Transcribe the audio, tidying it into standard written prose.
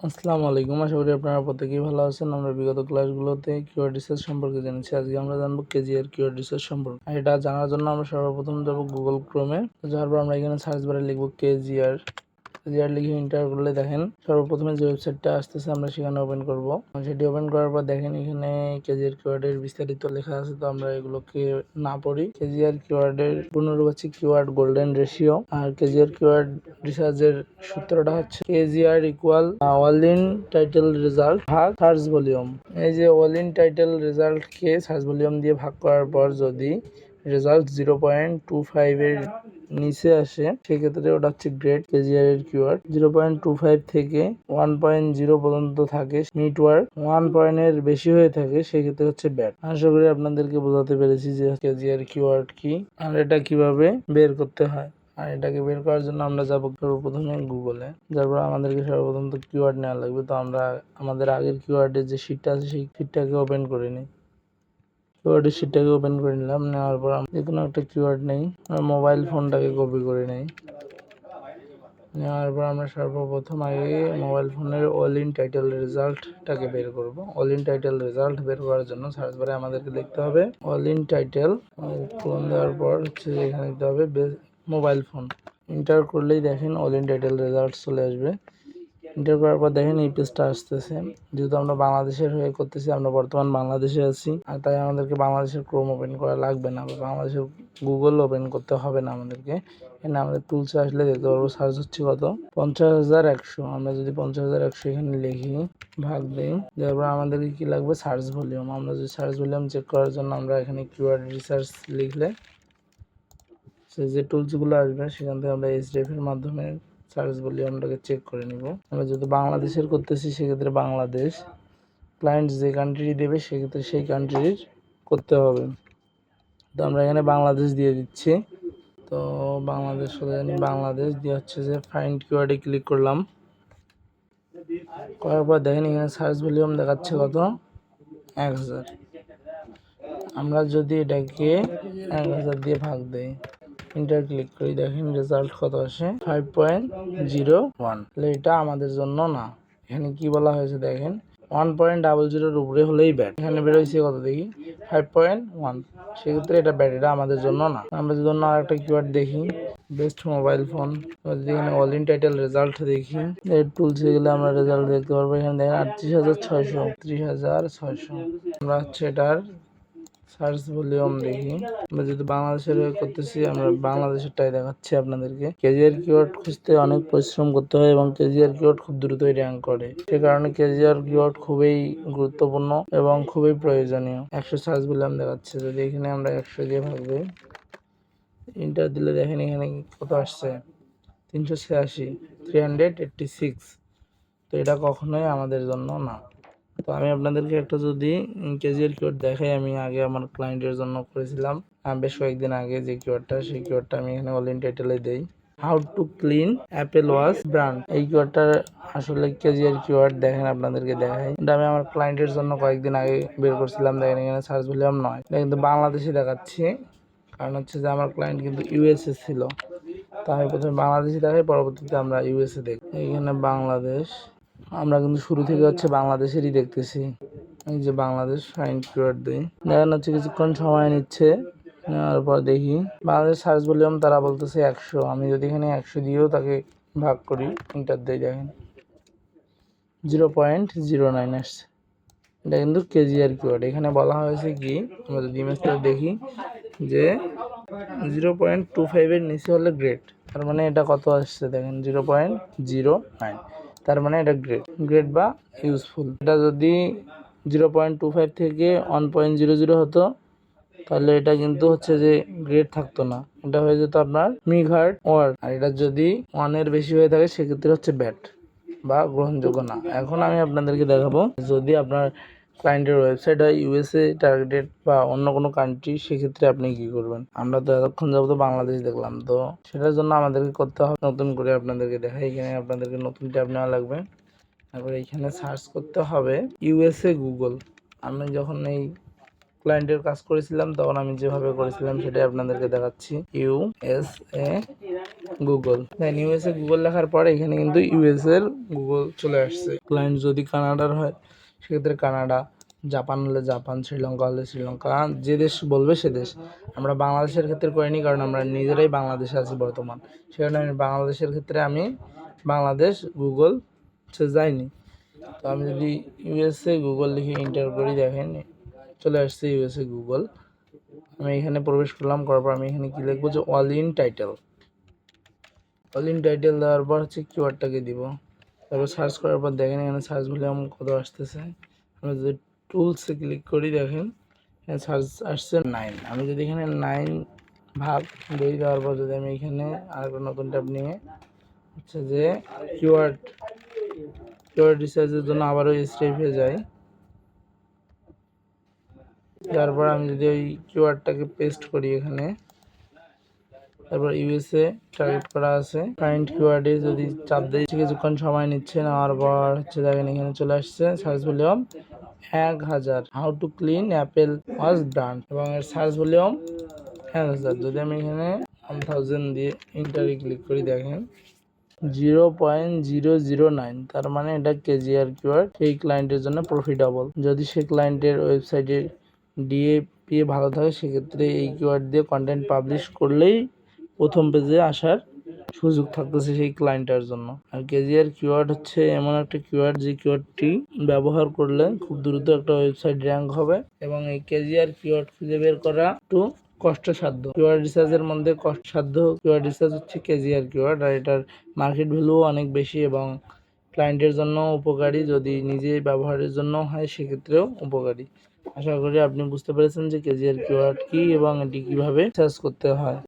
আসসালামু আলাইকুম। আশা করি আপনারা প্রত্যেকেই ভালো আছেন। আমরা বিগত ক্লাসগুলোতে কিওয়ার্ড রিসার্চ সম্পর্কে জেনেছি। আজকে আমরা জানবো কেজিআর কিওয়ার্ড রিসার্চ সম্পর্কে। আর এটা জানার জন্য আমরা সর্বপ্রথম যাবো গুগল ক্রোমে। যাওয়ার পর আমরা এখানে সার্চ বারে লিখবো কেজিআর লিখে এন্টার করলে দেখেন সর্বপ্রথমে যে ওয়েবসাইটটা আসতেছে আমরা সেখানে ওপেন করব। সেটি ওপেন করার পর দেখেন এখানে কেজিআর কিওয়ার্ডের বিস্তারিত লেখা আছে, তো আমরা এগুলোকে না পড়ি। কেজিআর কিওয়ার্ডের পুনরূপ হচ্ছে কিওয়ার্ড গোল্ডেন রেশিও। আর কেজিআর কিওয়ার্ড রিসার্চের সূত্রটা হচ্ছে KGR equal all in title result ভাগ সার্চ ভলিউম। এই যে অল ইন টাইটেল রেজাল্টকে সার্চ ভলিউম দিয়ে ভাগ করার পর যদি রেজাল্ট 0.25 এর নিচে আসে সেক্ষেত্রে ওটা হচ্ছে গ্রেড কেজিআর এর কিওয়ার্ড। 0.25 থেকে 1.0 পর্যন্ত থাকে মিড ওয়ার্ক, 1 পয়েন্টের বেশি হয়ে থাকে সেক্ষেত্রে হচ্ছে ব্যাড। আশা করি আপনাদেরকে বোঝাতে পেরেছি যে কেজিআর কিওয়ার্ড কি আর এটা কিভাবে বের করতে হয়। আর এটাকে বের করার জন্য আমরা যাবো সর্বপ্রথমে গুগলে। যারপর আমাদেরকে সর্বপ্রথম তো কিওয়ার্ড নেওয়া লাগবে, তো আমরা আমাদের আগের কিওয়ার্ডের যে শিটটা আছে সেই শিটটাকে ওপেন করে নিই। কিওয়ার্ডের শিটটাকে ওপেন করে নিলাম। নেওয়ার পর যে কোনো একটা কিওয়ার্ড নেই, মোবাইল ফোনটাকে কপি করে নেই। নেওয়ার পর আমরা সর্বপ্রথম আগে মোবাইল ফোনের অল ইন টাইটেল রেজাল্টটাকে বের করব। অল ইন টাইটেল রেজাল্ট বের করার জন্য সার্চ বারে আমাদেরকে লিখতে হবে অল ইন টাইটেল। ফোন দেওয়ার পর হচ্ছে এখানে দিতে হবে মোবাইল ফোন। এন্টার করলেই দেখেন অল ইন টাইটেল রেজাল্ট চলে আসবে। এন্টার করার পর দেখেন এই পেজটা আসতেছে। যেহেতু আমরা বাংলাদেশের হয়ে করতেছি, আমরা বর্তমান বাংলাদেশে আছি, আর তাই আমাদেরকে বাংলাদেশের ক্রোম ওপেন করা লাগবে না, বাংলাদেশের গুগল ওপেন করতে হবে না আমাদেরকে। এখানে আমাদের টুলসে আসলে দেখতে পারবো সার্চ হচ্ছে কত 50,100। আমরা যদি 50,100 এখানে লিখি ভাগ দিই, তারপর আমাদেরকে কি লাগবে সার্চ ভলিউম। আমরা যদি সার্চ ভলিউম চেক করার জন্য আমরা এখানে কিওয়ার্ড রিসার্চ লিখলে যে টুলসগুলো আসবে সেখান থেকে আমরা এইচডিএফ এর মাধ্যমে সার্চ ভলিউমটাকে চেক করে নিব। আমরা যেহেতু বাংলাদেশের করতেছি সেক্ষেত্রে বাংলাদেশ, ক্লায়েন্ট যে কান্ট্রি দেবে সেক্ষেত্রে সেই কান্ট্রির করতে হবে। তো আমরা এখানে বাংলাদেশ দিয়ে দিচ্ছি। তো বাংলাদেশ বাংলাদেশ দিয়ে হচ্ছে যে ফাইন্ড কিওয়ার্ডে ক্লিক করলাম। করার পর দেখেন এখানে সার্চ ভলিউম দেখাচ্ছে কত 1000। আমরা যদি এটাকে 1000 দিয়ে ভাগ দেই, এন্টার ক্লিক করি, দেখেন রেজাল্ট কত আসে 5.01। তাহলে এটা আমাদের জন্য না। এখানে কি বলা হয়েছে দেখেন 1.00 উপরে হলেই ব্যাড। এখানে বের হয়েছে কত দেখি 5.1, সেক্ষেত্রে এটা ব্যাড, এটা আমাদের জন্য না। আমরা যদি অন্য আরেকটা কিওয়ার্ড দেখি বেস্ট মোবাইল ফোন, যদি এখানে অল ইন টাইটেল রেজাল্ট দেখি এর টুলসে গেলে আমরা রেজাল্ট দেখতে পারবো। এখানে দেখেন 38,600, 30,600। আমরা হচ্ছে এটার সার্চ ভলিউম দেখি। আমরা যেহেতু বাংলাদেশের করতেছি আমরা বাংলাদেশেরটাই দেখাচ্ছি আপনাদেরকে। কেজিআর কিওয়ার্ড খুঁজতে অনেক পরিশ্রম করতে হয় এবং কেজিআর কিওয়ার্ড খুব দ্রুতই র্যাঙ্ক করে। সে কারণে কেজিআর কিওয়ার্ড খুবই গুরুত্বপূর্ণ এবং খুবই প্রয়োজনীয়। 100 সার্চ ভলিউম দেখাচ্ছে, যদি এখানে আমরা 100 দিয়ে ভাগ দিই, ইন্টার দিলে দেখেন এখানে কত আসছে 386, 386। তো এটা কখনোই আমাদের জন্য না। তো আমি আপনাদেরকে একটা যদি কেজিআর কিওয়ার্ড দেখাই, আমি আগে আমার ক্লায়েন্টের জন্য করেছিলাম বেশ কয়েকদিন আগে যে কিওয়ার্ডটা, সেই কিওয়ার্ডটা আমি এখানে অল ইন টাইটেলে দেই। How to clean Apple watch brand, এই কিওয়ার্ডটা আসলে কেজিআর কিওয়ার্ড। দেখেন আপনাদেরকে দেখাই, এটা আমি আমার ক্লায়েন্টের জন্য কয়েকদিন আগে বের করছিলাম। দেখেন এখানে সার্চ ভলিউম নয়, এটা কিন্তু বাংলাদেশে দেখাচ্ছি, কারণ হচ্ছে যে আমার ক্লায়েন্ট কিন্তু ইউএসএ ছিল। তো আমি প্রথমে বাংলাদেশে দেখাই, পরবর্তীতে আমরা ইউএসএ দেখি। এখানে বাংলাদেশ, আমরা কিন্তু শুরু থেকে হচ্ছে বাংলাদেশেরই দেখতেছি। এই যে বাংলাদেশ ফাইন্ড কিওয়ার্ড দিই, দেখেন হচ্ছে কিছুক্ষণ সময় নিচ্ছে। নেওয়ার পর দেখি বাংলাদেশ সার্চ ভলিউম তারা বলতেছে 100। আমি যদি এখানে 100 দিয়েও তাকে ভাগ করি, ইন্টার দিই, দেখেন 0.09 আসছে। এটা কিন্তু কেজিআর কিওয়ার্ড। এখানে বলা হয়েছে কি, আমরা যদি ইমেজটা দেখি যে 0.25 এর নিচে হলে গ্রেড, তার মানে এটা কত আসছে দেখেন 0.09, তার মানে এটা গ্রেড বা ইউজফুল। এটা যদি 0.25 থেকে 1.00 হতো তাহলে এটা কিন্তু হচ্ছে যে গ্রেড থাকতো না, এটা হয়ে যেত আপনার মিঘার্ড ওয়ার্ড। আর এটা যদি 1 এর বেশি হয়ে থাকে সেক্ষেত্রে হচ্ছে ব্যাড বা গ্রহণযোগ্য না। এখন আমি আপনাদেরকে দেখাবো যদি আপনার ক্লায়েন্টের ওয়েবসাইট হয় ইউএসএ টার্গেটেড বা অন্য কোনো কান্ট্রি, সেক্ষেত্রে আপনি কি করবেন। আমরা তো এতক্ষণ যাবো বাংলাদেশ দেখলাম, তো সেটার জন্য আমাদেরকে করতে হবে নতুন করে আপনাদেরকে দেখাই। এখানে আপনাদেরকে নতুন ট্যাব নেওয়া লাগবে, তারপরে এখানে সার্চ করতে হবে ইউএসএ গুগল। আমি যখন এই ক্লায়েন্টের কাজ করেছিলাম তখন আমি যেভাবে করেছিলাম সেটাই আপনাদেরকে দেখাচ্ছি। USA গুগল, দেন USA গুগল লেখার পরে এখানে কিন্তু US এর গুগল চলে আসছে। ক্লায়েন্ট যদি কানাডার হয় সেক্ষেত্রে কানাডা, জাপান হলে জাপান, শ্রীলঙ্কা হলে শ্রীলঙ্কা, যে দেশ বলবে সে দেশ। আমরা বাংলাদেশের ক্ষেত্রে করিনি কারণ আমরা নিজেরাই বাংলাদেশে আছি বর্তমান, সেখানে আমি বাংলাদেশের ক্ষেত্রে আমি বাংলাদেশ গুগল সে যাইনি। তো আমি যদি USA গুগল লিখে এন্টার করি, দেখেন চলে আসছে USA গুগল। আমি এখানে প্রবেশ করলাম, করার পর আমি এখানে কি লিখবো যে all in title. All in title দেওয়ার পর হচ্ছে কিওয়ার্ডটাকে দিব। তারপর সার্চ করার পর দেখেন এখানে সার্চ ভলিউম কত আসতেছে। আমি যদি টুলসে ক্লিক করি দেখেন এখানে সার্চ আসছে 9। আমি যদি এখানে 9 ভাগ দিয়ে দেওয়ার পর যদি আমি এখানে আরেকটা নতুন ট্যাব নিয়ে হচ্ছে যে কিওয়ার্ড রিসার্চের জন্য আবারও স্টেপে যাই। তারপর আমি যদি ওই কিওয়ার্ডটাকে পেস্ট করি এখানে, তারপর USA টার্গেট করা আছে, কারেন্ট কিওয়ার্ডে যদি চাপ দিই কিছুক্ষণ সময় নিচ্ছে, নেওয়ার পর হচ্ছে দেখেন এখানে চলে আসছে search volume 1000, how to clean Apple wash brand, এবং এর সার্চ ভলিউম 1000। যদি আমি এখানে 1000 দিয়ে ইন্টারে ক্লিক করি দেখেন 0.009, তার মানে এটা কেজিআর কিওয়ার্ড সেই ক্লায়েন্টের জন্য প্রফিটেবল। যদি সেই ক্লায়েন্টের ওয়েবসাইটের DAP ভালো থাকে সেক্ষেত্রে এই কিওয়ার্ড দিয়ে কন্টেন্ট পাবলিশ করলেই প্রথম পেজে আসার সুযোগ থাকতেছে সেই ক্লায়েন্টের জন্য। আর কেজিআর কিওয়ার্ড হচ্ছে এমন একটা কিওয়ার্ড যে কিওয়ার্ডটি ব্যবহার করলে খুব দ্রুত একটা ওয়েবসাইট র্যাঙ্ক হবে, এবং এই কেজিআর কিওয়ার্ড খুঁজে বের করা একটু কষ্টসাধ্য। কিওয়ার্ড রিসার্চের মধ্যে কষ্টসাধ্য কিওয়ার্ড রিসার্চ হচ্ছে কেজিআর কিওয়ার্ড, আর এটার মার্কেট ভ্যালুও অনেক বেশি এবং ক্লায়েন্টের জন্য উপকারী, যদি নিজে ব্যবহারের জন্য হয় সেক্ষেত্রেও উপকারী। আশা করি আপনি বুঝতে পেরেছেন যে কেজিআর কিওয়ার্ড কি এবং এটি কিভাবে সার্চ করতে হয়।